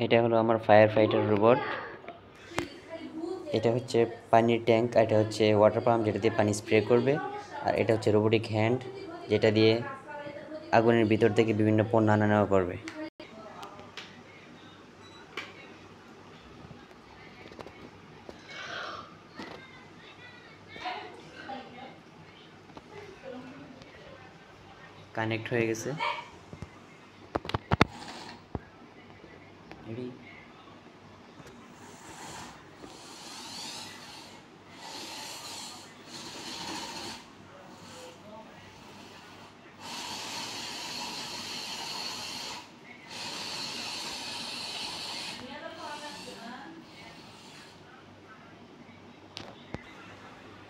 এটা হলো আমার ফায়ার ফাইটার রোবট। এটা হচ্ছে পানির ট্যাঙ্ক, আর এটা হচ্ছে ওয়াটার পাম্প যেটা দিয়ে পানি স্প্রে করবে, আর এটা হচ্ছে রোবোটিক হ্যান্ড যেটা দিয়ে আগুনের ভিতর থেকে বিভিন্ন পণ্য আনা নেওয়া করবে। কানেক্ট হয়ে গেছে। রেডি।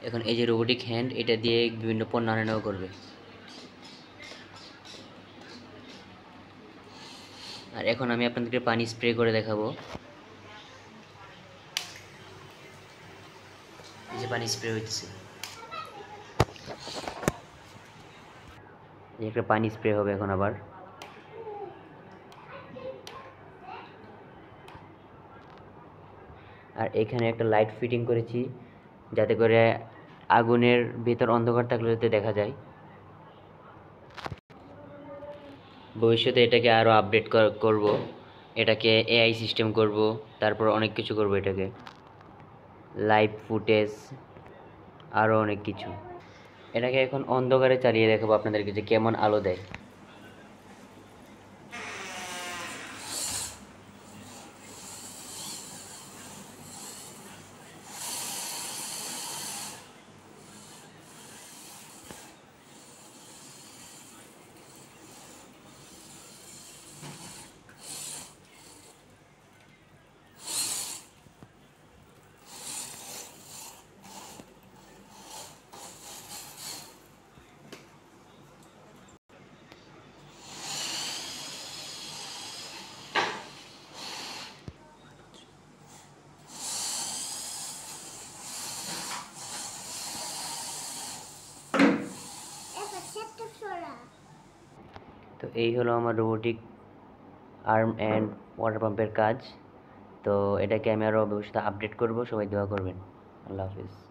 এখন এই যে রোবোটিক হ্যান্ড, এটা দিয়ে বিভিন্ন পণ্য আনা নেওয়া করবে। আর এখন আমি আপনাদেরকে পানি স্প্রে করে দেখাবো। এই যে পানি স্প্রে হচ্ছে, এই একটা পানি স্প্রে হবে এখন আবার। আর এখানে একটা লাইট ফিটিং করেছি যাতে করে আগুনের ভিতর অন্ধকার থাকলে যাতে দেখা যায়। ভবিষ্যতে এটাকে আরও আপডেট করব, এটাকে এআই সিস্টেম করব, তারপর অনেক কিছু করব, এটাকে লাইভ ফুটেজ, আরও অনেক কিছু। এটাকে এখন অন্ধকারে চালিয়ে দেখাবো আপনাদেরকে যে কেমন আলো দেয়। তো এই হলো আমার রোবোটিক আর্ম অ্যান্ড ওয়াটার পাম্পের কাজ। তো এটাকে আমি আরও ভবিষ্যতে আপডেট করব, সবাই দোয়া করবেন। আল্লাহ হাফিজ।